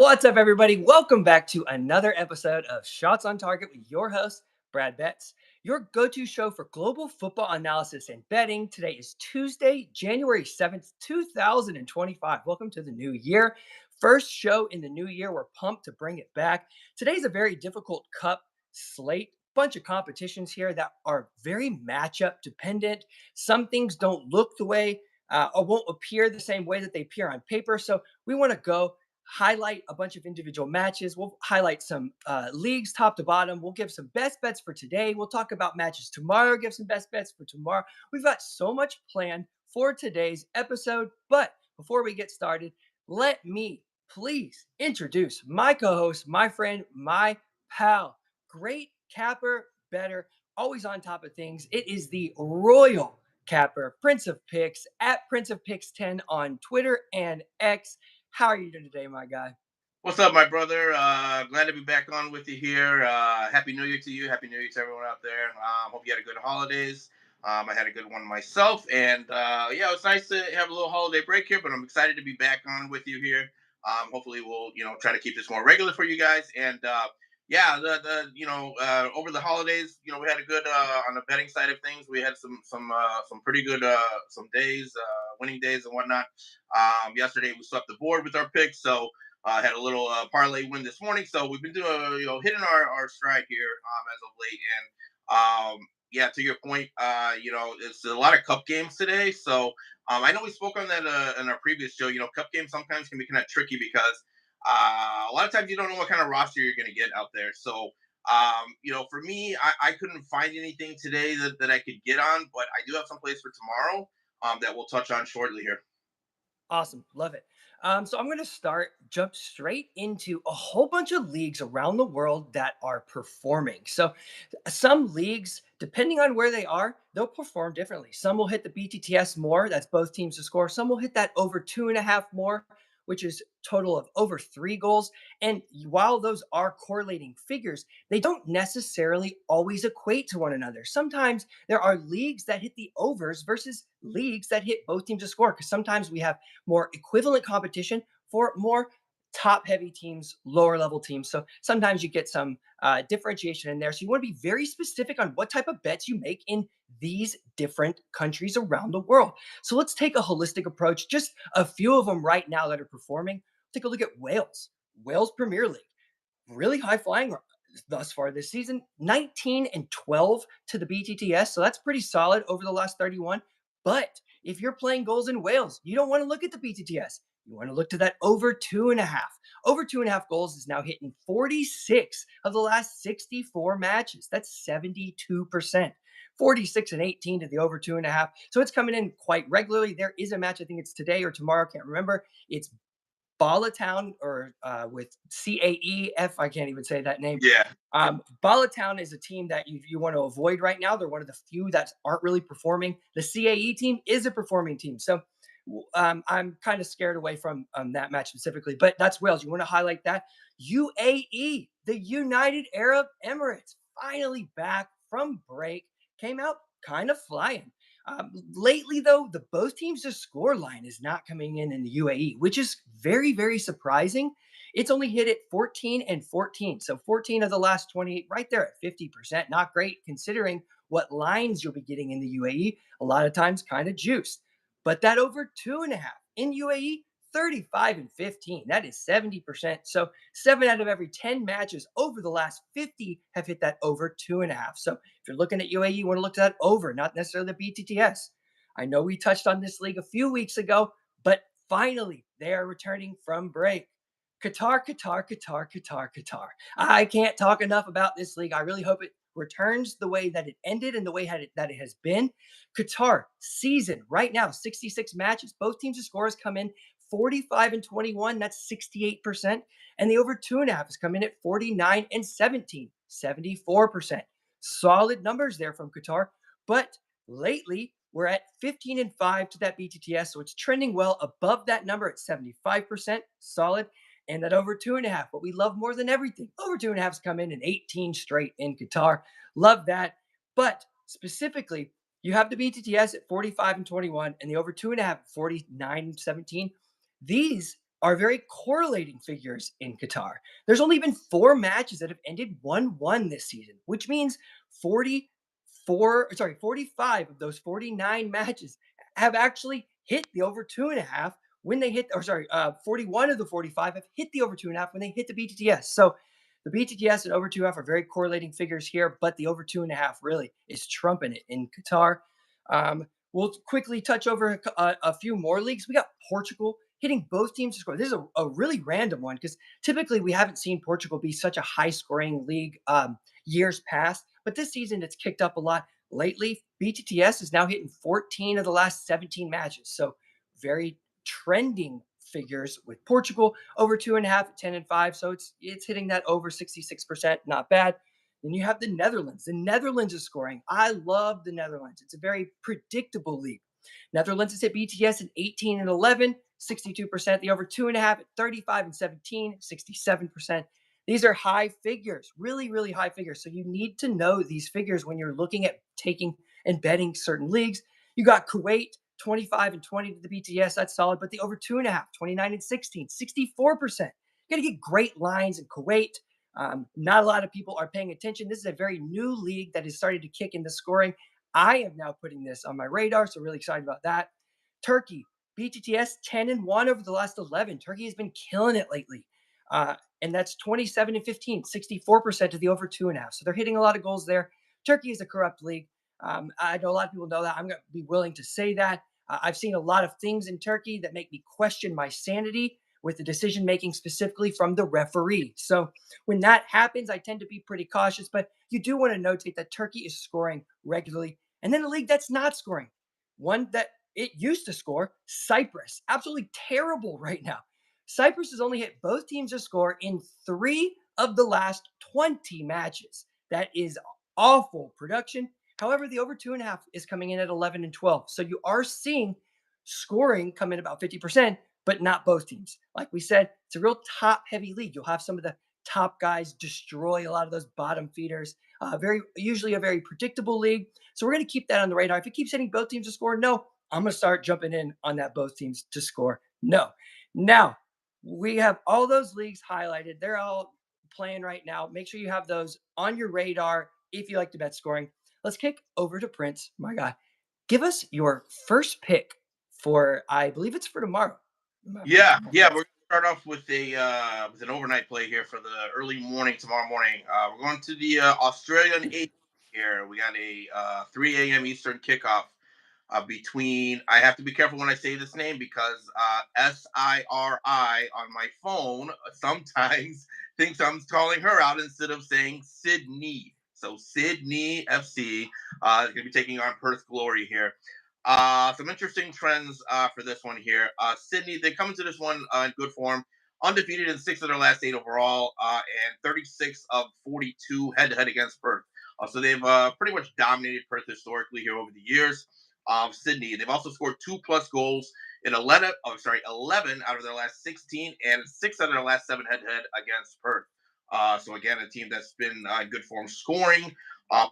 What's up, everybody? Welcome back to another episode of Shots on Target with your host, Brad Betts, your go to show for global football analysis and betting. Today is Tuesday, January 7th, 2025. Welcome to the new year. First show in the new year. We're pumped to bring it back. Today's a very difficult cup slate. Bunch of competitions here that are very matchup dependent. Some things don't look the way or won't appear the same way that they appear on paper. So we want to go highlight a bunch of individual matches. We'll highlight some leagues top to bottom. We'll give some best bets for today. We'll talk about matches tomorrow, give some best bets for tomorrow. We've got so much planned for today's episode. But before we get started, let me please introduce my co host, my friend, my pal, great capper, better, always on top of things. It is the Royal Capper, Prince of Picks, at Prince of Picks 10 on Twitter and X. How are you doing today, my guy? What's up, my brother? Glad to be back on with you here. Happy New Year to you. Happy New Year to everyone out there. Hope you had a good holidays. I had a good one myself, and yeah, it's nice to have a little holiday break here. But I'm excited to be back on with you here. Hopefully, we'll try to keep this more regular for you guys. And yeah, over the holidays, we had a good on the betting side of things. We had some pretty good some days, winning days and whatnot. Yesterday we swept the board with our picks, so. Had a little parlay win this morning, so we've been doing, hitting our stride here as of late. And yeah, to your point, it's a lot of cup games today. So I know we spoke on that in our previous show. Cup games sometimes can be kind of tricky because a lot of times you don't know what kind of roster you're going to get out there. So for me, I couldn't find anything today that I could get on, but I do have some plays for tomorrow that we'll touch on shortly here. Awesome. Love it. So I'm going to jump straight into a whole bunch of leagues around the world that are performing. So some leagues, depending on where they are, they'll perform differently. Some will hit the BTTS more. That's both teams to score. Some will hit that over 2.5 more, which is total of over 3 goals. And while those are correlating figures, they don't necessarily always equate to one another. Sometimes there are leagues that hit the overs versus leagues that hit both teams to score, because sometimes we have more equivalent competition for more top heavy teams, lower level teams. So sometimes you get some differentiation in there. So you want to be very specific on what type of bets you make in these different countries around the world. So let's take a holistic approach. Just a few of them right now that are performing. Take a look at Wales Premier League, really high flying thus far this season, 19 and 12 to the BTTS. So that's pretty solid over the last 31. But if you're playing goals in Wales, you don't want to look at the BTTS. You want to look to that over 2.5. Over 2.5 goals is now hitting 46 of the last 64 matches. That's 72%. 46 and 18 to the over 2.5. So it's coming in quite regularly. There is a match, I think it's today or tomorrow, can't remember. It's Ballatown or with CAEF. I can't even say that name. Yeah. Ballatown is a team that you want to avoid right now. They're one of the few that aren't really performing. The CAE team is a performing team. So I'm kind of scared away from that match specifically, but that's Wales. You want to highlight that. UAE, the United Arab Emirates, finally back from break, came out kind of flying. Lately, though, the both teams to score line is not coming in the UAE, which is very, very surprising. It's only hit at 14 and 14. So 14 of the last 28, right there at 50%. Not great considering what lines you'll be getting in the UAE. A lot of times kind of juiced. But that over 2.5 in UAE, 35 and 15. That is 70%. So 7 out of every 10 matches over the last 50 have hit that over 2.5. So if you're looking at UAE, you want to look to that over, not necessarily the BTTS. I know we touched on this league a few weeks ago, but finally they are returning from break. Qatar. I can't talk enough about this league. I really hope it returns the way that it ended and the way that it has been. Qatar season right now, 66 matches. Both teams' scores come in 45 and 21. That's 68%. And the over 2.5 has come in at 49 and 17, 74%. Solid numbers there from Qatar. But lately, we're at 15 and 5 to that BTTS. So it's trending well above that number at 75%. Solid. And that over 2.5, what we love more than everything. Over 2.5 has come in 18 straight in Qatar. Love that. But specifically, you have the BTTS at 45 and 21 and the over 2.5 49 and 17. These are very correlating figures in Qatar. There's only been 4 matches that have ended 1-1 this season, which means 45 of those 49 matches have actually hit the over 2.5 when they hit, 41 of the 45 have hit the over 2.5 when they hit the BTTS. So the BTTS and over 2.5 are very correlating figures here, but the over 2.5 really is trumping it in Qatar. We'll quickly touch over a few more leagues. We got Portugal hitting both teams to score. This is a really random one because typically we haven't seen Portugal be such a high scoring league years past, but this season it's kicked up a lot. Lately, BTTS is now hitting 14 of the last 17 matches. So very trending figures with Portugal over 2.5, 10-5. So it's hitting that over 66%. Not bad. Then you have the Netherlands. The Netherlands is scoring. I love the Netherlands. It's a very predictable league. Netherlands has hit BTS at 18 and 11, 62%. The over 2.5 at 35 and 17, 67%. These are high figures, really, really high figures. So you need to know these figures when you're looking at taking and betting certain leagues. You got Kuwait, 25 and 20 to the BTS. That's solid. But the over 2.5, 29 and 16, 64%. You got to get great lines in Kuwait. Not a lot of people are paying attention. This is a very new league that has started to kick into scoring. I am now putting this on my radar, so really excited about that. Turkey, BTTS 10 and 1 over the last 11. Turkey has been killing it lately. And that's 27 and 15, 64% of the over 2.5. So they're hitting a lot of goals there. Turkey is a corrupt league. I know a lot of people know that. I'm going to be willing to say that. I've seen a lot of things in Turkey that make me question my sanity with the decision making specifically from the referee. So when that happens, I tend to be pretty cautious, but you do want to notate that Turkey is scoring regularly. And then a league that's not scoring, one that it used to score, Cyprus, absolutely terrible right now. Cyprus has only hit both teams to score in 3 of the last 20 matches. That is awful production. However, the over 2.5 is coming in at 11 and 12. So you are seeing scoring come in about 50%, but not both teams. Like we said, it's a real top heavy league. You'll have some of the top guys destroy a lot of those bottom feeders. Very usually a very predictable league. So we're going to keep that on the radar. If it keeps hitting both teams to score, no, I'm going to start jumping in on that both teams to score. No. Now, we have all those leagues highlighted. They're all playing right now. Make sure you have those on your radar if you like to bet scoring. Let's kick over to Prince, my guy. Give us your first pick for, I believe it's for tomorrow. Yeah, we're gonna start off with an overnight play here for the early morning tomorrow morning. We're going to the Australian A here. We got a 3 a.m. Eastern kickoff between. I have to be careful when I say this name because SIRI on my phone sometimes thinks I'm calling her out instead of saying Sydney. So Sydney FC is going to be taking on Perth Glory here. Some interesting trends for this one here. Sydney, they come into this one in good form, undefeated in 6 of their last 8 overall, and 36 of 42 head-to-head against Perth. So they've pretty much dominated Perth historically here over the years. Sydney, they've also scored 2+ goals in 11 out of their last 16 and 6 out of their last 7 head-to-head against Perth. So again, a team that's been in good form scoring.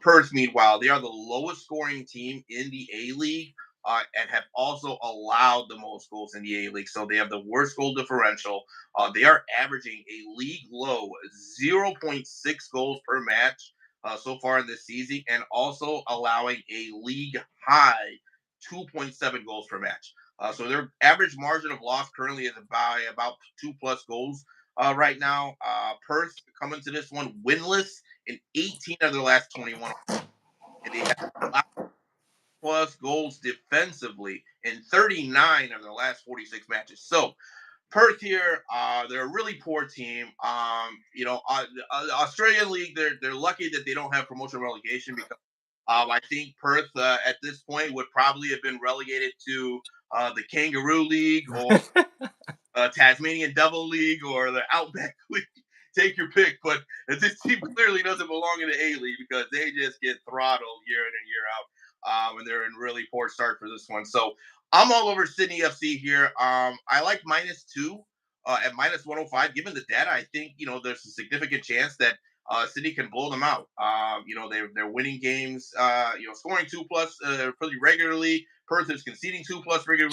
Perth, meanwhile, they are the lowest scoring team in the A League and have also allowed the most goals in the A League. So they have the worst goal differential. They are averaging a league low 0.6 goals per match so far in this season, and also allowing a league high 2.7 goals per match. So their average margin of loss currently is about 2+ goals right now. Perth coming to this one winless in 18 of their last 21, and they have plus goals defensively in 39 of their last 46 matches. So Perth here, they're a really poor team. The Australian League, they're lucky that they don't have promotion relegation because I think Perth at this point would probably have been relegated to the Kangaroo League or Tasmanian Devil League or the Outback League. Take your pick, but this team clearly doesn't belong in the A League because they just get throttled year in and year out, and they're in really poor start for this one. So I'm all over Sydney FC here. I like -2 at -105. Given the data, I think there's a significant chance that Sydney can blow them out. They're winning games, scoring 2+ pretty regularly. Perth is conceding 2+ pretty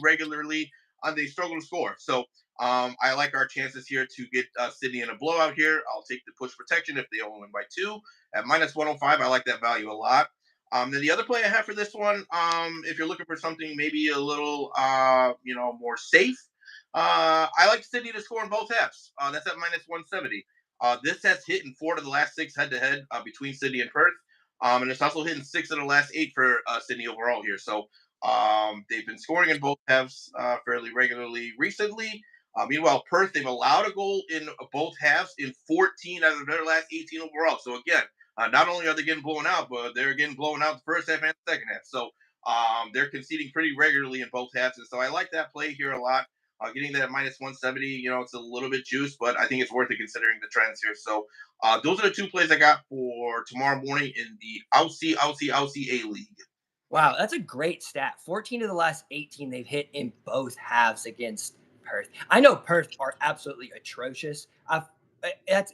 regularly, and they struggle to score. So I like our chances here to get Sydney in a blowout here. I'll take the push protection if they only win by two at minus 105. I like that value a lot. Then the other play I have for this one, if you're looking for something maybe a little, more safe, I like Sydney to score in both halves. That's at minus 170. This has hit in four of the last six head-to-head between Sydney and Perth, and it's also hit in six of the last eight for Sydney overall here. So they've been scoring in both halves fairly regularly recently. Meanwhile, Perth, they've allowed a goal in both halves in 14 out of their last 18 overall. So again, not only are they getting blown out, but they're getting blown out the first half and the second half. So they're conceding pretty regularly in both halves. And so I like that play here a lot. Getting that at minus 170, it's a little bit juice, but I think it's worth it considering the trends here. So those are the two plays I got for tomorrow morning in the Aussie A League. Wow, that's a great stat. 14 of the last 18 they've hit in both halves against Perth. I know Perth are absolutely atrocious.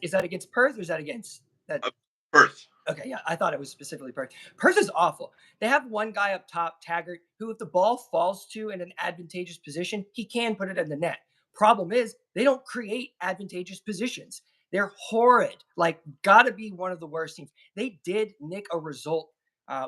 Is that against Perth or is that against that? Uh, Perth. Okay, yeah, I thought it was specifically Perth. Perth is awful. They have one guy up top, Taggart, who, if the ball falls to in an advantageous position, he can put it in the net. Problem is, they don't create advantageous positions. They're horrid. Like, gotta be one of the worst teams. They did nick a result,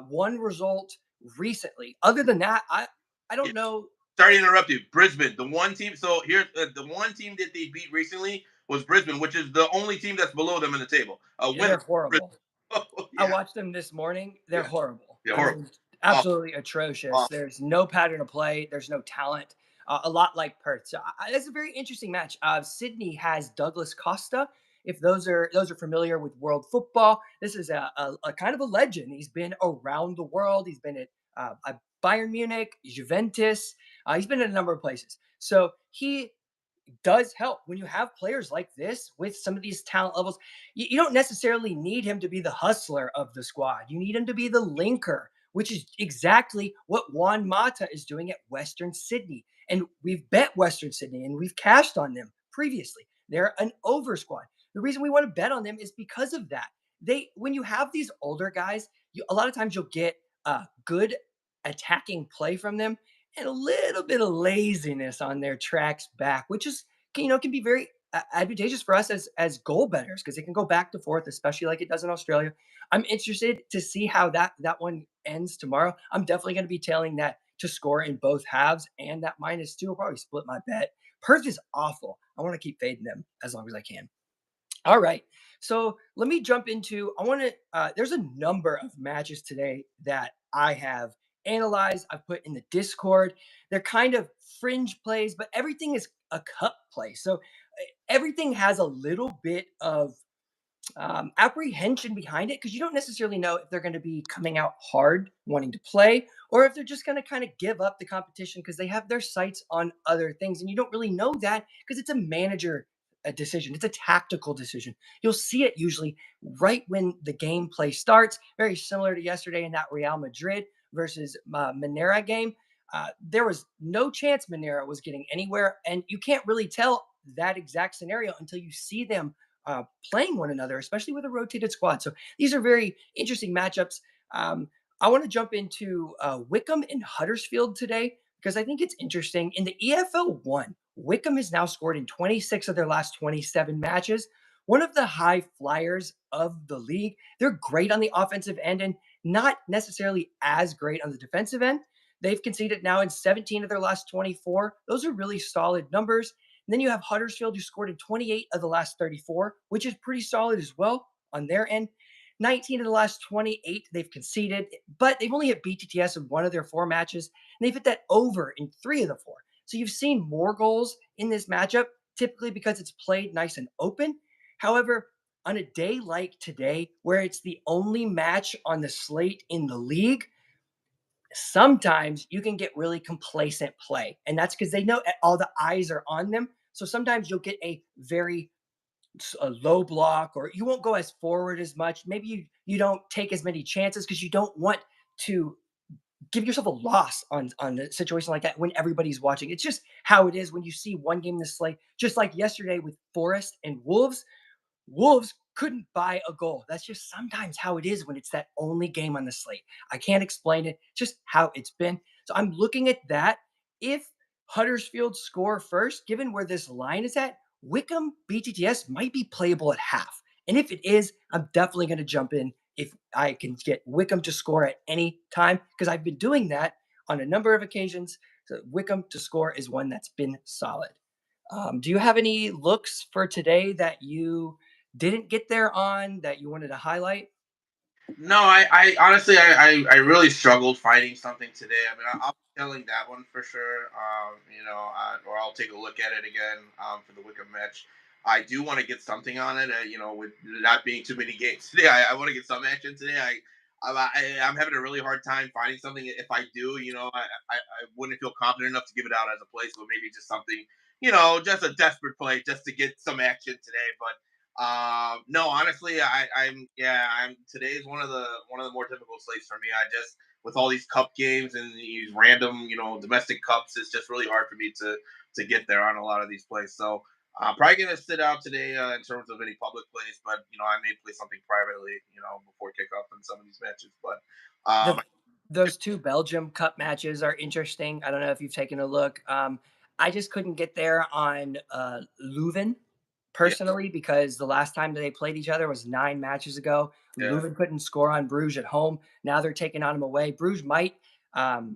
one result recently. Other than that, I Yeah, don't know. sorry to interrupt you. Brisbane, the one team. So here, the one team that they beat recently was Brisbane, which is the only team that's below them in the table. Yeah, Win. they're horrible. Oh, I yeah, watched them this morning. They're yeah, horrible. yeah, I horrible. mean, Off, absolutely atrocious. off. There's no pattern of play. There's no talent. A lot like Perth. So that's a very interesting match. Sydney has Douglas Costa. If those are familiar with world football, this is a kind of a legend. He's been around the world. He's been at Bayern Munich, Juventus. He's been in a number of places. So he does help when you have players like this with some of these talent levels. You don't necessarily need him to be the hustler of the squad. You need him to be the linker, which is exactly what Juan Mata is doing at Western Sydney. And we've bet Western Sydney and we've cashed on them previously. They're an over squad. The reason we want to bet on them is because of that. When you have these older guys, a lot of times you'll get good attacking play from them and a little bit of laziness on their tracks back, which is can be very advantageous for us as goal bettors because it can go back to forth, especially like it does in Australia. I'm interested to see how that one ends tomorrow. I'm definitely going to be tailing that to score in both halves and that -2. I'll probably split my bet. Perth is awful. I want to keep fading them as long as I can. All right. So let me jump into. I want to. There's a number of matches today that I have analyzed. I've put in the Discord. They're kind of fringe plays, but everything is a cup play. So everything has a little bit of apprehension behind it because you don't necessarily know if they're going to be coming out hard wanting to play or if they're just going to kind of give up the competition because they have their sights on other things and you don't really know that because it's a manager decision, it's a tactical decision. You'll see it usually right when the gameplay starts, very similar to yesterday in that Real Madrid versus Monera game. There was no chance Monera was getting anywhere and you can't really tell that exact scenario until you see them playing one another, especially with a rotated squad. So these are very interesting matchups. Um, I want to jump into Wickham and Huddersfield today because I think it's interesting. In the EFL 1, Wickham has now scored in 26 of their last 27 matches. One of the high flyers of the league. They're great on the offensive end and not necessarily as great on the defensive end. They've conceded now in 17 of their last 24. Those are really solid numbers. And then you have Huddersfield, who scored in 28 of the last 34, which is pretty solid as well on their end. 19 of the last 28 they've conceded, but they've only hit BTTS in one of their four matches, and they've hit that over in three of the four. So you've seen more goals in this matchup, typically because it's played nice and open. However, on a day like today, where it's the only match on the slate in the league, sometimes you can get really complacent play. And that's because they know all the eyes are on them. So sometimes you'll get a low block or you won't go as forward as much. Maybe you don't take as many chances because you don't want to give yourself a loss on a situation like that when everybody's watching. It's just how it is when you see one game this slate, just like yesterday with Forest and Wolves. Wolves couldn't buy a goal. That's just sometimes how it is when it's that only game on the slate. I can't explain it, just how it's been. So I'm looking at that. If Huddersfield score first, given where this line is at, Wickham BTTS might be playable at half. And if it is, I'm definitely going to jump in if I can get Wickham to score at any time, because I've been doing that on a number of occasions. So Wickham to score is one that's been solid. Do you have any looks for today that you didn't get there on that you wanted to highlight? No, I honestly, I really struggled finding something today. I mean, I'll be telling that one for sure. Or I'll take a look at it again for the Wickham match. I do want to get something on it. With not being too many games today, I want to get some action today. I'm having a really hard time finding something. If I do, I wouldn't feel confident enough to give it out as a play. So maybe just something, just a desperate play just to get some action today. But no, honestly, I'm today is one of the more difficult slates for me. I just with all these cup games and these random, domestic cups, it's just really hard for me to get there on a lot of these plays. So I'm probably gonna sit out today in terms of any public plays, but I may play something privately, before kickoff in some of these matches. But The um, those 2 Belgium Cup matches are interesting. I don't know if you've taken a look. I just couldn't get there on, Leuven yeah, personally because the last time that they played each other was 9 matches ago. yeah, Leuven couldn't score on Bruges at home. Now they're taking on them away. Bruges might,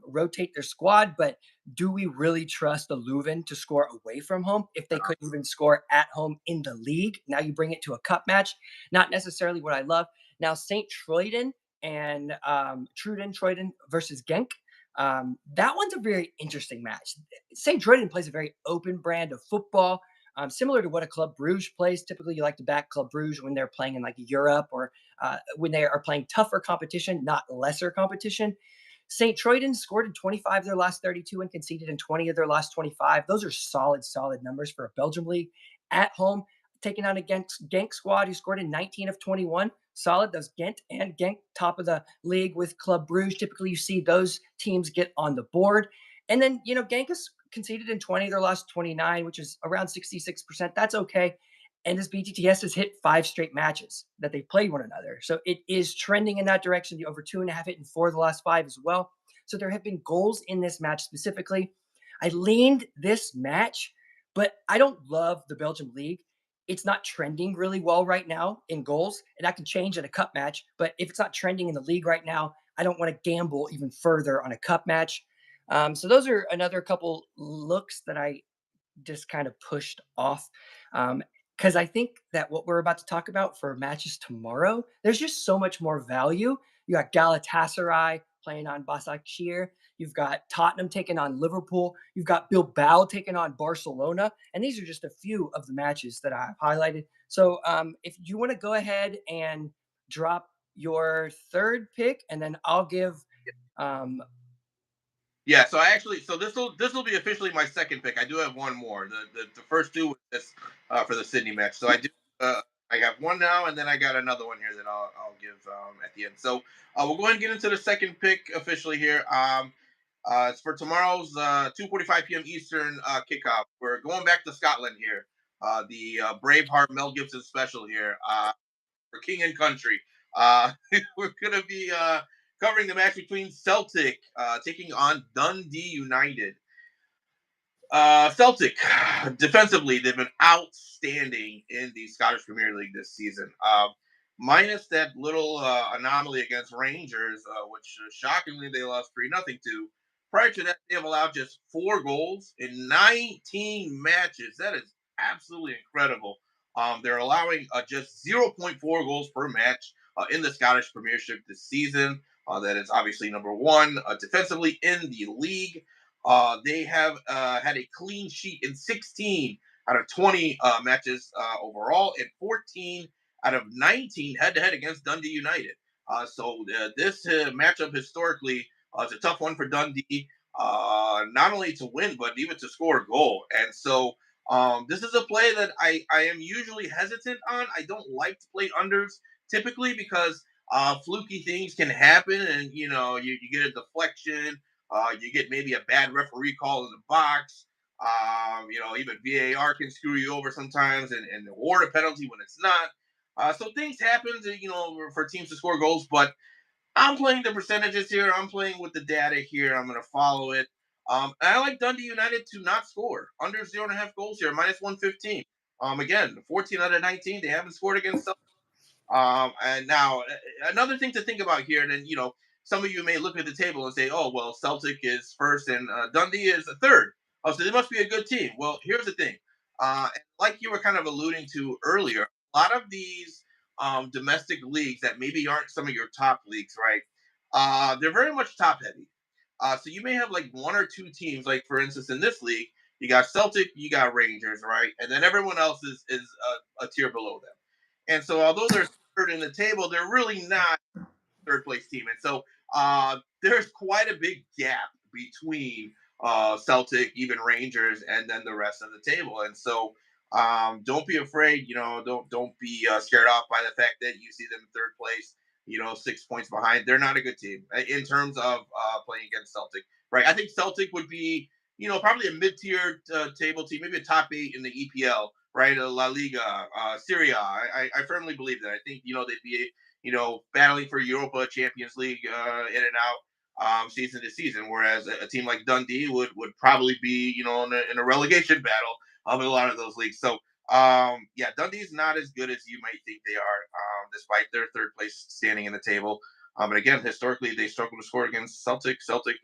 rotate their squad, but do we really trust the Leuven to score away from home if they couldn't even score at home in the league? Now you bring it to a cup match, not necessarily what I love. Now St. Troiden and Troiden versus Genk. That one's a very interesting match. St. Troiden plays a very open brand of football, similar to what a Club Bruges plays. Typically, you like to back Club Bruges when they're playing in like Europe or when they are playing tougher competition, not lesser competition. St. Troiden scored in 25 of their last 32 and conceded in 20 of their last 25. Those are solid, solid numbers for a Belgium league at home, taking on a Genk squad who scored in 19 of 21. Solid. Those Ghent and Genk, top of the league with Club Bruges. Typically, you see those teams get on the board. And then, Genk has conceded in 20 of their last 29, which is around 66%. That's okay. And this BTTS has hit 5 straight matches that they've played one another. So it is trending in that direction. The over 2.5 hit in 4 of the last 5 as well. So there have been goals in this match specifically. I leaned this match, but I don't love the Belgium league. It's not trending really well right now in goals, and that can change in a cup match. But if it's not trending in the league right now, I don't want to gamble even further on a cup match. So those are another couple looks that I just kind of pushed off. Because I think that what we're about to talk about for matches tomorrow, there's just so much more value. You got Galatasaray playing on Başakşehir. You've got Tottenham taking on Liverpool. You've got Bilbao taking on Barcelona. And these are just a few of the matches that I've highlighted. So if you want to go ahead and drop your third pick, and then I'll give um, yeah. So this will be officially my second pick. I do have one more. The first two was this for the Sydney match. So I have one now, and then I got another one here that I'll give at the end. So we'll go ahead and get into the second pick officially here. It's for tomorrow's 2:45 p.m. Eastern kickoff. We're going back to Scotland here. The Braveheart Mel Gibson special here for King and Country. We're gonna be covering the match between Celtic taking on Dundee United. Celtic, defensively, they've been outstanding in the Scottish Premier League this season. Minus that little anomaly against Rangers, which shockingly they lost 3-0 to. Prior to that, they have allowed just 4 goals in 19 matches. That is absolutely incredible. They're allowing just 0.4 goals per match in the Scottish Premiership this season. That is obviously number one defensively in the league. They have had a clean sheet in 16 out of 20 matches overall, and 14 out of 19 head-to-head against Dundee United. So this matchup historically is a tough one for Dundee, not only to win but even to score a goal. And so this is a play that I am usually hesitant on. I don't like to play unders typically because fluky things can happen, and you get a deflection, you get maybe a bad referee call in the box. Even VAR can screw you over sometimes and award a penalty when it's not. So things happen for teams to score goals, but I'm playing the percentages here. I'm playing with the data here. I'm going to follow it. And I like Dundee United to not score under 0.5 goals here, -115. Again, 14 out of 19, they haven't scored against. And now another thing to think about here, and then some of you may look at the table and say, "Oh, well, Celtic is first and Dundee is a third. Oh, so they must be a good team." Well, here's the thing, like you were kind of alluding to earlier, a lot of these domestic leagues that maybe aren't some of your top leagues, right? They're very much top heavy. So you may have like one or two teams, like for instance in this league, you got Celtic, you got Rangers, right, and then everyone else is a tier below them. And so although they're third in the table, they're really not third place team. And so there's quite a big gap between Celtic, even Rangers, and then the rest of the table. And so don't be afraid. Don't be scared off by the fact that you see them in third place. 6 points behind. They're not a good team in terms of playing against Celtic. Right? I think Celtic would be probably a mid-tier table team, maybe a top 8 in the EPL. Right, La Liga, Serie A. I firmly believe that. I think they'd be battling for Europa Champions League in and out season to season. Whereas a team like Dundee would probably be in a relegation battle in a lot of those leagues. So yeah, Dundee's not as good as you might think they are, despite their third place standing in the table. And again, historically, they struggle to score against Celtic. Celtic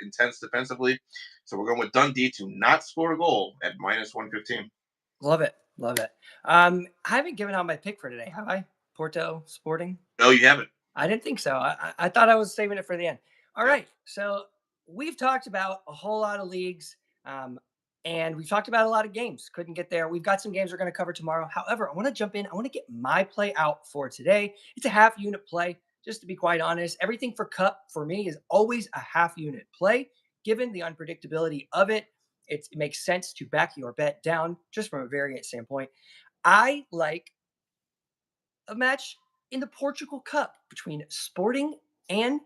intense defensively, so we're going with Dundee to not score a goal at -115. Love it. Love it. I haven't given out my pick for today, have I? Porto Sporting? No, you haven't. I didn't think so. I thought I was saving it for the end. All Yeah. right. So we've talked about a whole lot of leagues, and we've talked about a lot of games. Couldn't get there. We've got some games we're going to cover tomorrow. However, I want to jump in. I want to get my play out for today. It's a half unit play, just to be quite honest. Everything for Cup for me is always a half unit play, given the unpredictability of it. It makes sense to back your bet down just from a variance standpoint. I like a match in the Portugal Cup between Sporting and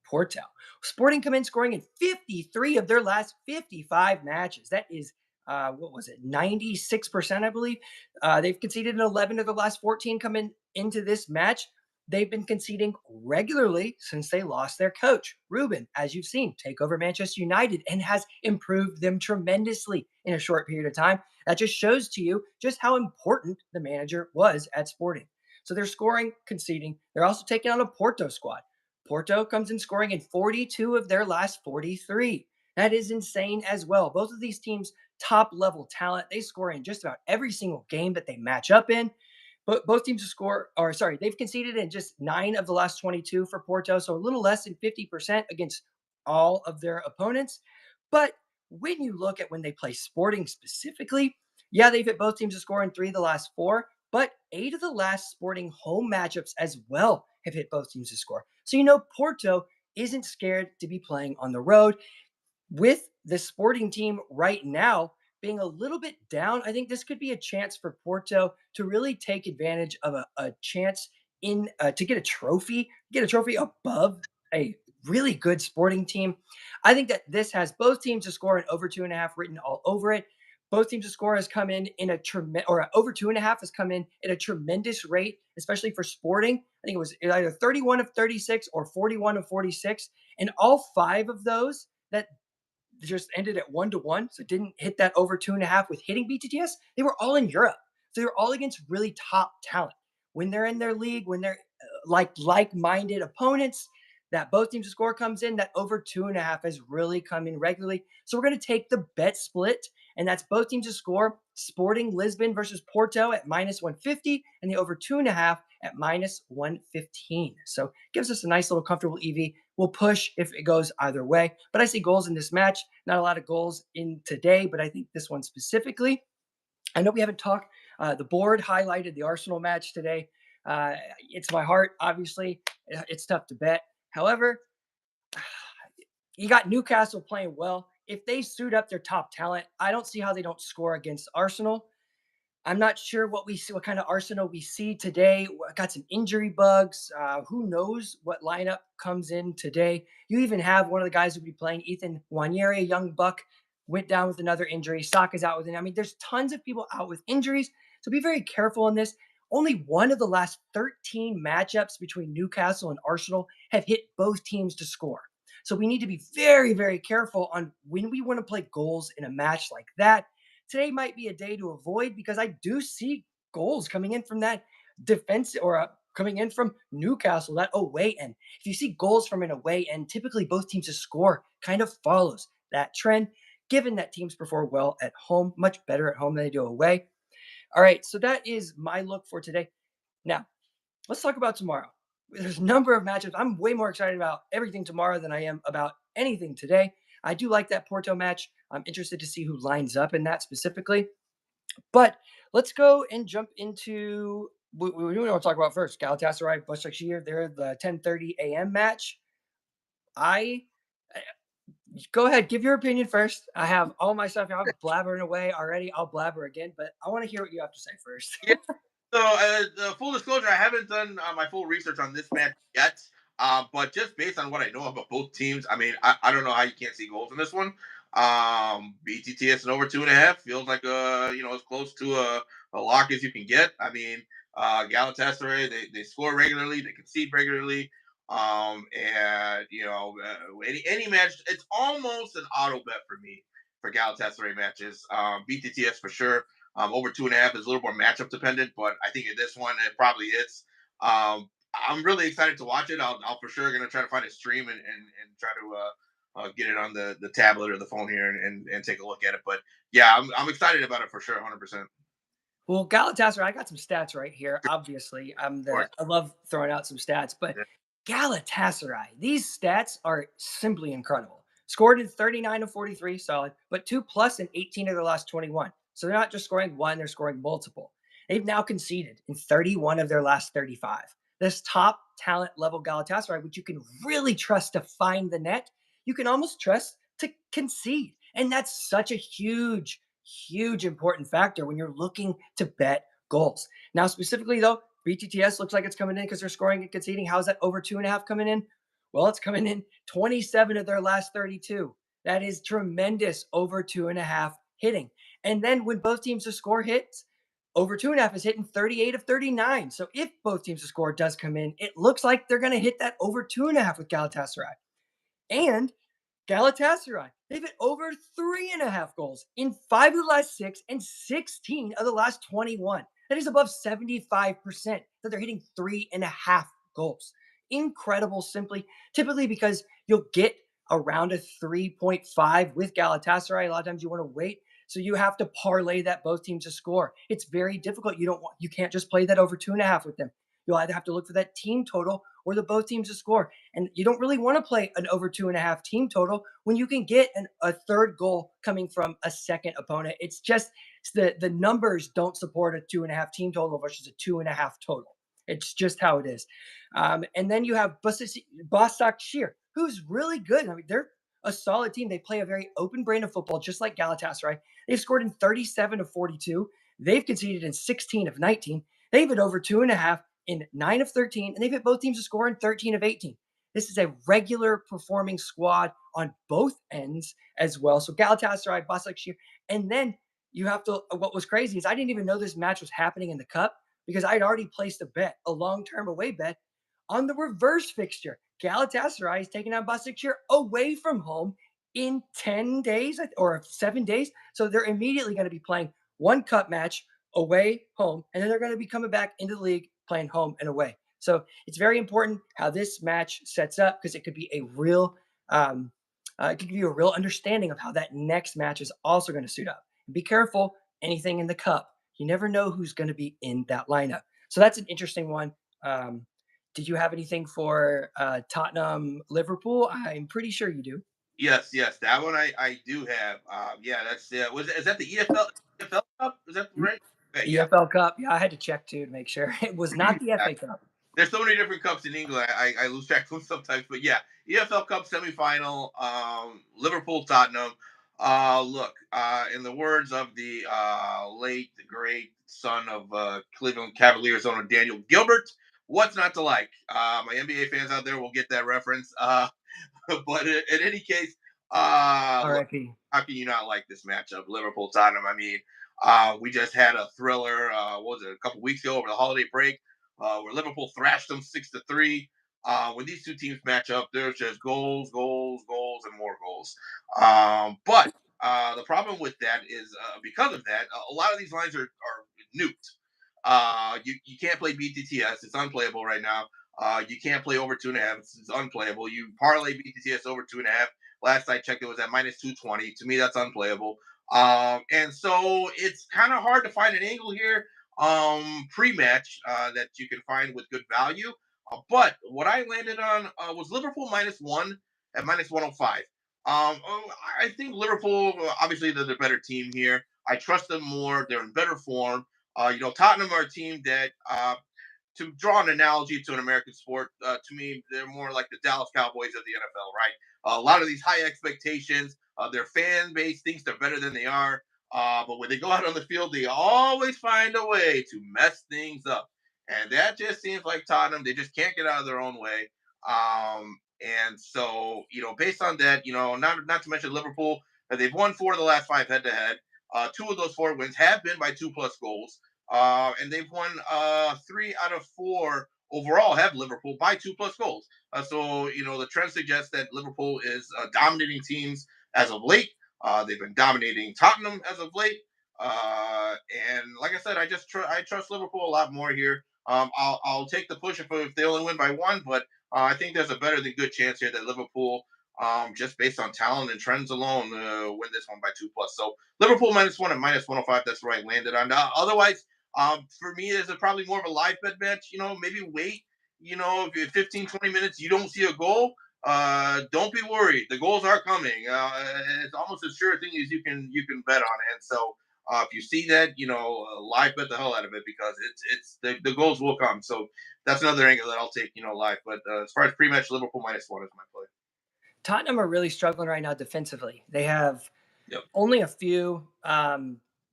Porto. Sporting come in scoring in 53 of their last 55 matches. That is, what was it, 96%, I believe. They've conceded in 11 of the last 14 coming into this match. They've been conceding regularly since they lost their coach, Ruben, as you've seen, take over Manchester United and has improved them tremendously in a short period of time. That just shows to you just how important the manager was at Sporting. So they're scoring, conceding. They're also taking on a Porto squad. Porto comes in scoring in 42 of their last 43. That is insane as well. Both of these teams, top level talent. They score in just about every single game that they match up in. But both teams score, or sorry, they've conceded in just 9 of the last 22 for Porto. So a little less than 50% against all of their opponents. But when you look at when they play Sporting specifically, yeah, they've hit both teams to score in 3 of the last 4, but 8 of the last Sporting home matchups as well have hit both teams to score. So Porto isn't scared to be playing on the road. With the Sporting team right now being a little bit down, I think this could be a chance for Porto to really take advantage of a chance in to get a trophy above a really good Sporting team. I think that this has both teams to score an over 2.5 written all over it. Both teams to score has come in a tremendous, or over 2.5 has come in at a tremendous rate, especially for Sporting. I think it was either 31 of 36 or 41 of 46, and all 5 of those that just ended at 1-1, so didn't hit that over 2.5 with hitting BTTS. They were all in Europe, so they were all against really top talent. When they're in their league, when they're like-minded opponents, that both teams to score comes in. That over 2.5 has really come in regularly. So we're going to take the bet split, and that's both teams to score. Sporting Lisbon versus Porto at -150, and the over 2.5 at -115. So gives us a nice little comfortable EV. We'll push if it goes either way. But I see goals in this match. Not a lot of goals in today, but I think this one specifically. I know we haven't talked. The board highlighted the Arsenal match today. It's my heart, obviously. It's tough to bet. However, you got Newcastle playing well. If they suit up their top talent, I don't see how they don't score against Arsenal. I'm not sure what we see, what kind of Arsenal we see today. Got some injury bugs. Who knows what lineup comes in today? You even have one of the guys who'll be playing, Ethan Wanyeri, a young buck, went down with another injury. Saka's out with it. I mean, there's tons of people out with injuries, so be very careful in this. Only one of the last 13 matchups between Newcastle and Arsenal have hit both teams to score. So we need to be very, very careful on when we want to play goals in a match like that. Today might be a day to avoid because I do see goals coming in from that defense or coming in from Newcastle, that away end. If you see goals from an away end, typically both teams to score kind of follows that trend, given that teams perform well at home, much better at home than they do away. All right, so that is my look for today. Now, let's talk about tomorrow. There's a number of matchups. I'm way more excited about everything tomorrow than I am about anything today. I do like that Porto match. I'm interested to see who lines up in that specifically. But let's go and jump into what we want to talk about first. Galatasaray, Başakşehir. They're the 10:30 a.m. match. I Go ahead, give your opinion first. I have all my stuff. I'm blabbering away already. I'll blabber again, but I want to hear what you have to say first. Yeah. So, full disclosure, I haven't done my full research on this match yet. But just based on what I know about both teams, I mean, I don't know how you can't see goals in this one. BTTS and over 2.5 feels like as close to a lock as you can get. I mean, Galatasaray they score regularly, they concede regularly. And any match, it's almost an auto bet for me for Galatasaray matches. BTTS for sure. Over 2.5 is a little more matchup dependent, but I think in this one it probably hits. I'm really excited to watch it. I'll for sure gonna try to find a stream and try to get it on the tablet or the phone here and take a look at it. But yeah, I'm excited about it for sure, 100%. Of Well, Galatasaray, I got some stats right here. Obviously, course. I love throwing out some stats, but Yeah. Galatasaray, these stats are simply incredible. Scored in 39 of 43, solid, but 2+ in 18 of their last 21. So they're not just scoring one, they're scoring multiple. They've now conceded in 31 of their last 35. This top talent level Galatasaray, which you can really trust to find the net, you can almost trust to concede. And that's such a huge, huge important factor when you're looking to bet goals. Now, specifically though, BTTS looks like it's coming in because they're scoring and conceding. How's that over 2.5 coming in? Well, it's coming in 27 of their last 32. That is tremendous over 2.5 hitting. And then when both teams to score hits, over 2.5 is hitting 38 of 39. So if both teams to score does come in, it looks like they're going to hit that over 2.5 with Galatasaray. And Galatasaray, they've hit over 3.5 goals in 5 of the last 6 and 16 of the last 21. That is above 75% that they're hitting 3.5 goals. Incredible, simply, typically because you'll get around a 3.5 with Galatasaray. A lot of times you want to wait. So you have to parlay that both teams to score. It's very difficult. You can't just play that over 2.5 with them. You'll either have to look for that team total or the both teams to score. And you don't really want to play an over 2.5 team total when you can get a third goal coming from a second opponent. It's just the numbers don't support a 2.5 team total versus a 2.5 total. It's just how it is. And then you have Başakşehir, who's really good. I mean, they're a solid team. They play a very open brand of football, just like Galatasaray. They've scored in 37 of 42. They've conceded in 16 of 19. They've hit over 2.5 in 9 of 13, and they've hit both teams to score in 13 of 18. This is a regular performing squad on both ends as well. So Galatasaray, Başakşehir, and then you have to. What was crazy is I didn't even know this match was happening in the cup because I'd already placed a bet, a long-term away bet, on the reverse fixture. Galatasaray is taking on Başakşehir away from home in 10 days or 7 days. So they're immediately going to be playing one cup match away, home, and then they're going to be coming back into the league playing home and away. So it's very important how this match sets up because it could be a real, it could give you a real understanding of how that next match is also going to suit up. Be careful, anything in the cup. You never know who's going to be in that lineup. So that's an interesting one. Um, did you have anything for Tottenham Liverpool? I'm pretty sure you do. Yes, yes, that one I do have. Yeah, that's is that the EFL Cup? Is that right? Okay, yeah. EFL Cup. Yeah, I had to check too to make sure it was not the FA Cup. There's so many different cups in England. I lose track of them sometimes. But yeah, EFL Cup semifinal, Liverpool Tottenham. Look, in the words of the late, the great son of Cleveland Cavaliers owner Daniel Gilbert, what's not to like? My NBA fans out there will get that reference. But in any case, look, RIP. how can you not like this matchup, Liverpool Tottenham? I mean, we just had a thriller. What was it, a couple weeks ago over the holiday break, where Liverpool thrashed them 6-3. When these two teams match up, there's just goals, goals, goals, and more goals. But the problem with that is because of that, a lot of these lines are nuked. You can't play BTTS; it's unplayable right now. You can't play over 2.5; it's unplayable. You parlay BTTS over 2.5. Last I checked, it was at minus 220. To me, that's unplayable. And so it's kind of hard to find an angle here pre-match that you can find with good value. But what I landed on was Liverpool -1 at minus 105. I think Liverpool, obviously, they're the better team here. I trust them more. They're in better form. Tottenham are a team that, to draw an analogy to an American sport, to me, they're more like the Dallas Cowboys of the NFL, right? A lot of these high expectations, their fan base thinks they're better than they are. But when they go out on the field, they always find a way to mess things up. And that just seems like Tottenham. They just can't get out of their own way. And so, based on that, not to mention Liverpool, they've won 4 of the last 5 head to head. 2 of those 4 wins have been by 2+ goals. And they've won 3 out of 4 overall have Liverpool by 2+ goals. So the trend suggests that Liverpool is dominating teams as of late. They've been dominating Tottenham as of late. And like I said, I trust Liverpool a lot more here. I'll take the push if they only win by 1, but I think there's a better than good chance here that Liverpool, just based on talent and trends alone, win this one by 2+. So Liverpool -1 and minus 105. That's where I landed on. Otherwise, for me, is probably more of a live bet match. Maybe wait. If you're 15, 20 minutes, you don't see a goal. Don't be worried. The goals are coming. It's almost as sure a thing as you can bet on it. And so, if you see that, live bet the hell out of it because it's the goals will come. So that's another angle that I'll take, live. But as far as pre-match, Liverpool -1 is my play. Tottenham are really struggling right now defensively. They have Yep. only a few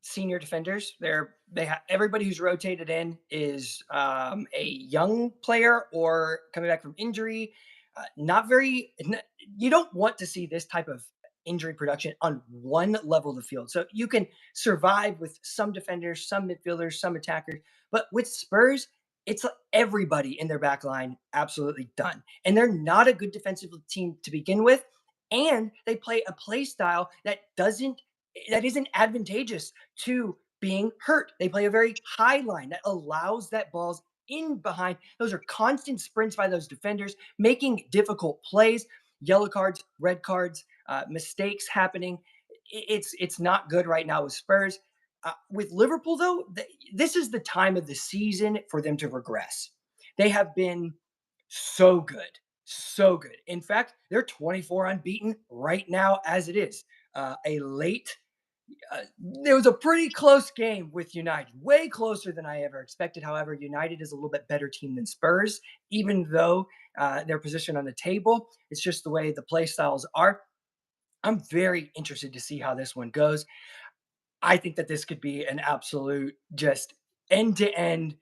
senior defenders. They have everybody who's rotated in is a young player or coming back from injury. Not very. You don't want to see this type of injury production on one level of the field. So you can survive with some defenders, some midfielders, some attackers, but with Spurs, it's like everybody in their back line absolutely done, and they're not a good defensive team to begin with, and they play a play style that isn't advantageous to being hurt. They play a very high line that allows that balls in behind. Those are constant sprints by those defenders, making difficult plays, yellow cards, red cards, mistakes happening. It's not good right now with Spurs. With Liverpool, though, this is the time of the season for them to regress. They have been so good, so good. In fact, they're 24 unbeaten right now as it is. A late It was a pretty close game with United, way closer than I ever expected. However, United is a little bit better team than Spurs, even though their position on the table. It's just the way the play styles are. I'm very interested to see how this one goes. I think that this could be an absolute just end to end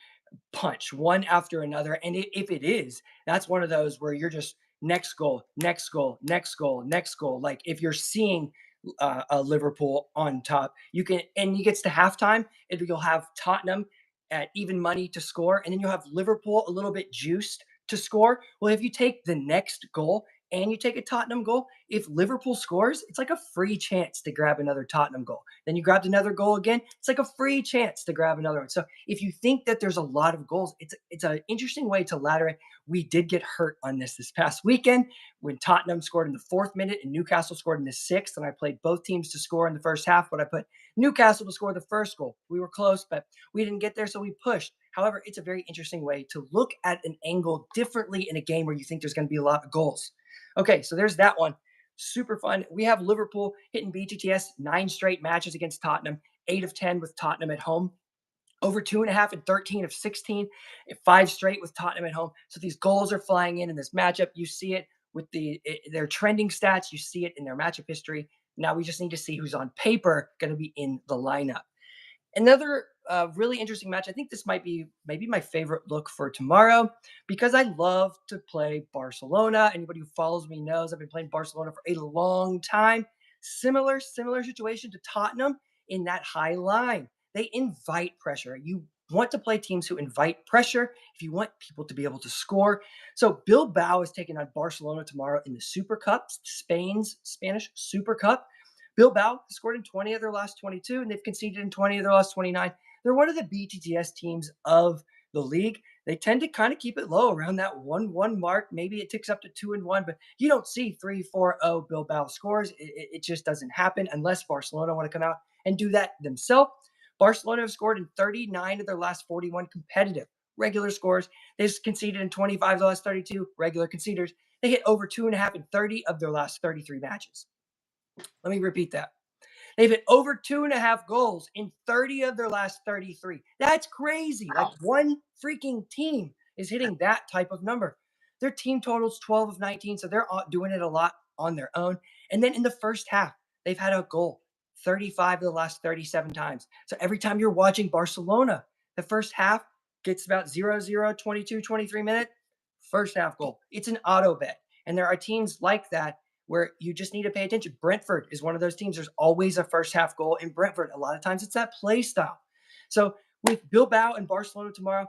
punch one after another. And if it is, that's one of those where you're just next goal, next goal, next goal, next goal. Like if you're seeing a Liverpool on top, you can, and you gets to halftime, you'll have Tottenham at even money to score, and then you'll have Liverpool a little bit juiced to score. Well, if you take the next goal and you take a Tottenham goal, if Liverpool scores, it's like a free chance to grab another Tottenham goal. Then you grabbed another goal again, it's like a free chance to grab another one. So if you think that there's a lot of goals, it's an interesting way to ladder it. We did get hurt on this past weekend when Tottenham scored in the 4th minute and Newcastle scored in the 6th, and I played both teams to score in the first half, but I put Newcastle to score the first goal. We were close, but we didn't get there, so we pushed. However, it's a very interesting way to look at an angle differently in a game where you think there's going to be a lot of goals. Okay, so there's that one. Super fun. We have Liverpool hitting BTTS 9 straight matches against Tottenham, 8 of 10 with Tottenham at home, over 2.5 and 13 of 16, 5 straight with Tottenham at home. So these goals are flying in this matchup. You see it with their trending stats. You see it in their matchup history. Now we just need to see who's on paper going to be in the lineup. Another really interesting match. I think this might be maybe my favorite look for tomorrow because I love to play Barcelona. Anybody who follows me knows I've been playing Barcelona for a long time. Similar situation to Tottenham in that high line. They invite pressure. You want to play teams who invite pressure, if you want people to be able to score. So Bilbao is taking on Barcelona tomorrow in the Super Cup, Spain's Spanish Super Cup. Bilbao has scored in 20 of their last 22, and they've conceded in 20 of their last 29. They're one of the BTTS teams of the league. They tend to kind of keep it low around that 1-1 mark. Maybe it ticks up to 2-1, but you don't see 3-4-0 Bilbao scores. It just doesn't happen unless Barcelona want to come out and do that themselves. Barcelona have scored in 39 of their last 41 competitive regular scores. They've conceded in 25 of the last 32 regular conceders. They hit over 2.5 in 30 of their last 33 matches. Let me repeat that. They've hit over 2.5 goals in 30 of their last 33. That's crazy. Like Wow. one freaking team is hitting that type of number. Their team totals 12 of 19, so they're doing it a lot on their own. And then in the first half, they've had a goal 35 of the last 37 times. So every time you're watching Barcelona, the first half gets about 0-0, 22, 23 minute, first half goal. It's an auto bet. And there are teams like that where you just need to pay attention. Brentford is one of those teams. There's always a first half goal in Brentford. A lot of times it's that play style. So with Bilbao and Barcelona tomorrow,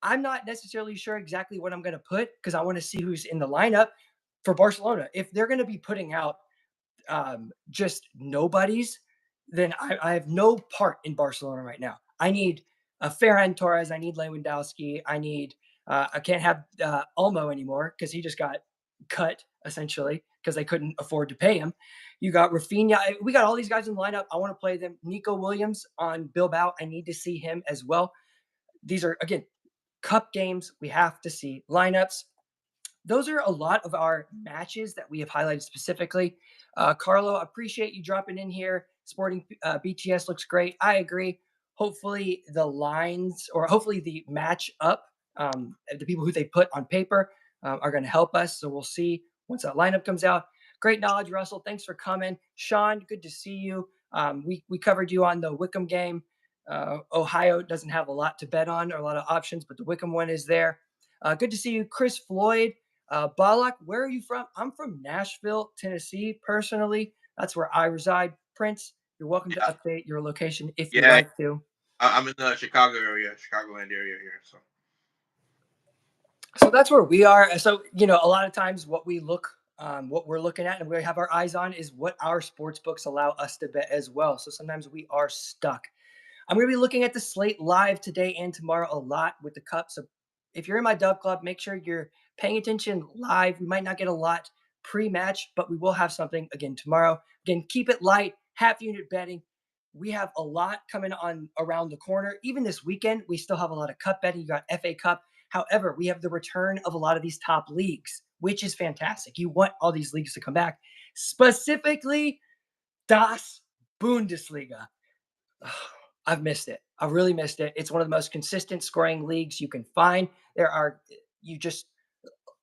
I'm not necessarily sure exactly what I'm going to put because I want to see who's in the lineup for Barcelona. If they're going to be putting out just nobodies, then I have no part in Barcelona right now. I need Ferran Torres. I need Lewandowski. I can't have Olmo anymore because he just got cut essentially because they couldn't afford to pay him. You got Rafinha. We got all these guys in the lineup. I want to play them. Nico Williams on Bilbao. I need to see him as well. These are, again, cup games. We have to see lineups. Those are a lot of our matches that we have highlighted specifically. Carlo, appreciate you dropping in here. Sporting BTS looks great. I agree. Hopefully the lines or hopefully the match up, the people who they put on paper are going to help us. So we'll see once that lineup comes out. Great knowledge, Russell. Thanks for coming. Sean, good to see you. We covered you on the Wickham game. Ohio doesn't have a lot to bet on or a lot of options, but the Wickham one is there. Good to see you, Chris Floyd. Balak, where are you from? I'm from Nashville, Tennessee, personally. That's where I reside. Prince, you're welcome to Yeah, update your location if you'd yeah. like to. I'm in the Chicago area, Chicagoland area here. So So that's where we are. So, a lot of times what we're looking at and we have our eyes on is what our sports books allow us to bet as well. So sometimes we are stuck. I'm going to be looking at the slate live today and tomorrow a lot with the cup. So if you're in my Dub Club, make sure you're paying attention live. We might not get a lot pre-match, but we will have something again tomorrow. Again, keep it light, half unit betting. We have a lot coming on around the corner. Even this weekend, we still have a lot of cup betting. You got FA Cup. However, we have the return of a lot of these top leagues, which is fantastic. You want all these leagues to come back, specifically Das Bundesliga. I've missed it. I've really missed it. It's one of the most consistent scoring leagues you can find. You just,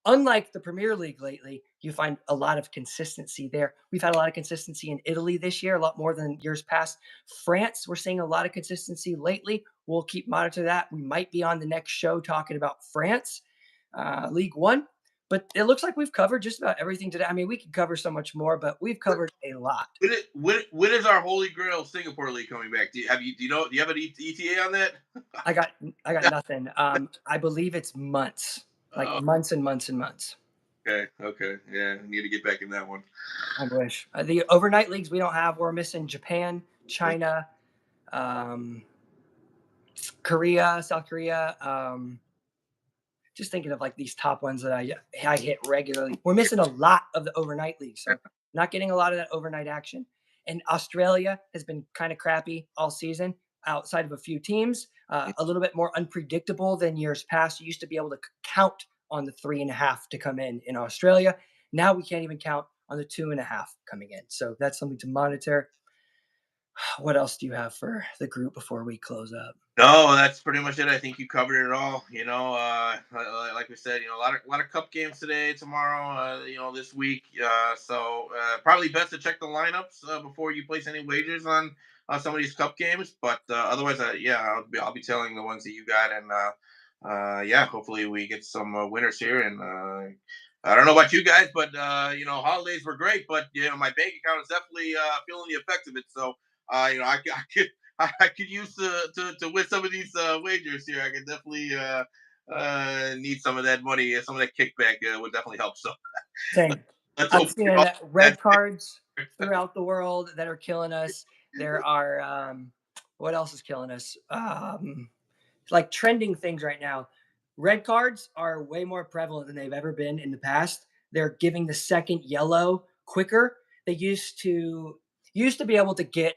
unlike the Premier League lately, you find a lot of consistency there. We've had a lot of consistency in Italy this year, a lot more than years past. France, we're seeing a lot of consistency lately. We'll keep monitor that. We might be on the next show talking about France, League One. But it looks like we've covered just about everything today. I mean, we could cover so much more, but we've covered a lot. when is our Holy Grail Singapore League coming back? Do you have an ETA on that? I got I got nothing. I believe it's months, like Oh, months and months and months. okay, yeah. I need to get back in that one. I wish the overnight leagues we don't have. We're missing Japan, China, um, Korea, South Korea. Just thinking of like these top ones that I hit regularly. We're missing a lot of the overnight league, so not getting a lot of that overnight action. And Australia has been kind of crappy all season, outside of a few teams. A little bit more unpredictable than years past. You used to be able to count on the 3.5 to come in Australia. Now we can't even count on the 2.5 coming in. So that's something to monitor. What else do you have for the group before we close up? No, that's pretty much it. I think you covered it all. Like we said, a lot of cup games today, tomorrow, this week. So probably best to check the lineups before you place any wagers on some of these cup games. But otherwise, yeah, I'll be telling the ones that you got, and yeah, hopefully we get some winners here. And I don't know about you guys, but holidays were great, but my bank account is definitely feeling the effects of it. So I I could use to win some of these wagers here. I could definitely need some of that money. Some of that kickback would definitely help. So Same. let's I'm hope we seeing all red that. cards throughout the world that are killing us. There are what else is killing us? Like trending things right now. Red cards are way more prevalent than they've ever been in the past. They're giving the second yellow quicker. They used to be able to get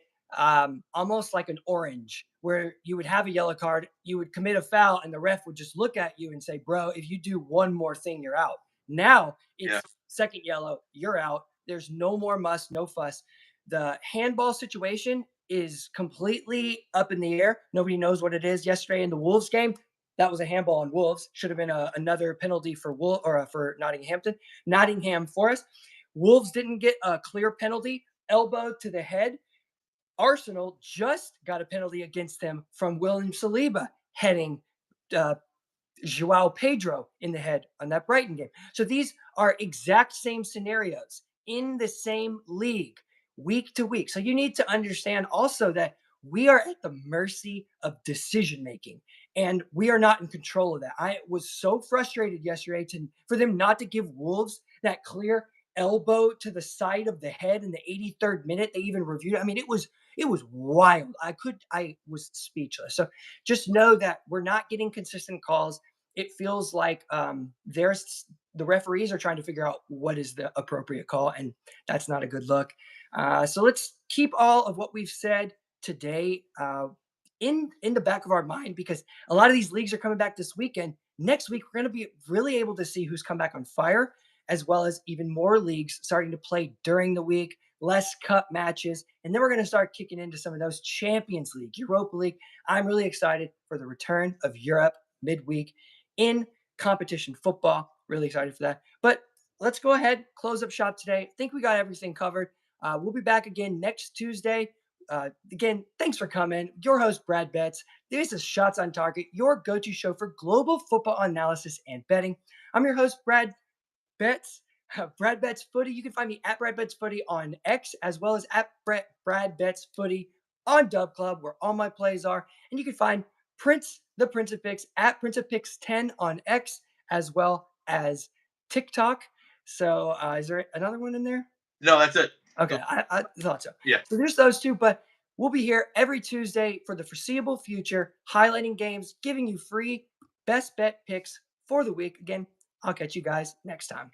almost like an orange, where you would have a yellow card, you would commit a foul, and the ref would just look at you and say, "Bro, if you do one more thing, you're out." Now Yeah, it's second yellow, you're out. There's no more muss, no fuss. The handball situation is completely up in the air. Nobody knows what it is. Yesterday in the Wolves game, that was a handball on Wolves. Should have been another penalty for for Nottingham Forest. Wolves didn't get a clear penalty. Elbow to the head. Arsenal just got a penalty against them from William Saliba heading uh, Joao Pedro in the head on that Brighton game. So these are exact same scenarios in the same league week to week. So you need to understand also that we are at the mercy of decision making and we are not in control of that. I was so frustrated yesterday for them not to give Wolves that clear elbow to the side of the head in the 83rd minute. They even reviewed it. I mean, it was wild. I was speechless. So just know that we're not getting consistent calls. It feels like there's the referees are trying to figure out what is the appropriate call, and that's not a good look. So let's keep all of what we've said today in the back of our mind because a lot of these leagues are coming back this weekend. Next week, we're going to be really able to see who's come back on fire, as well as even more leagues starting to play during the week, less cup matches, and then we're going to start kicking into some of those Champions League, Europa League. I'm really excited for the return of Europe midweek in competition football. Really excited for that. But let's go ahead, close up shop today. I think we got everything covered. We'll be back again next Tuesday. Again, thanks for coming. Your host, Brad Betts. This is Shots on Target, your go to show for global football analysis and betting. I'm your host, Brad Betts. Brad Betts Footy. You can find me at Brad Betts Footy on X as well as at Brad Betts Footy on DubClub, where all my plays are. And you can find the Prince of Picks, at Prince of Picks 10 on X as well as TikTok. So, is there another one in there? no, that's it. Okay, So, I thought so. yeah. So there's those two, but we'll be here every Tuesday for the foreseeable future, highlighting games, giving you free best bet picks for the week. Again, I'll catch you guys next time.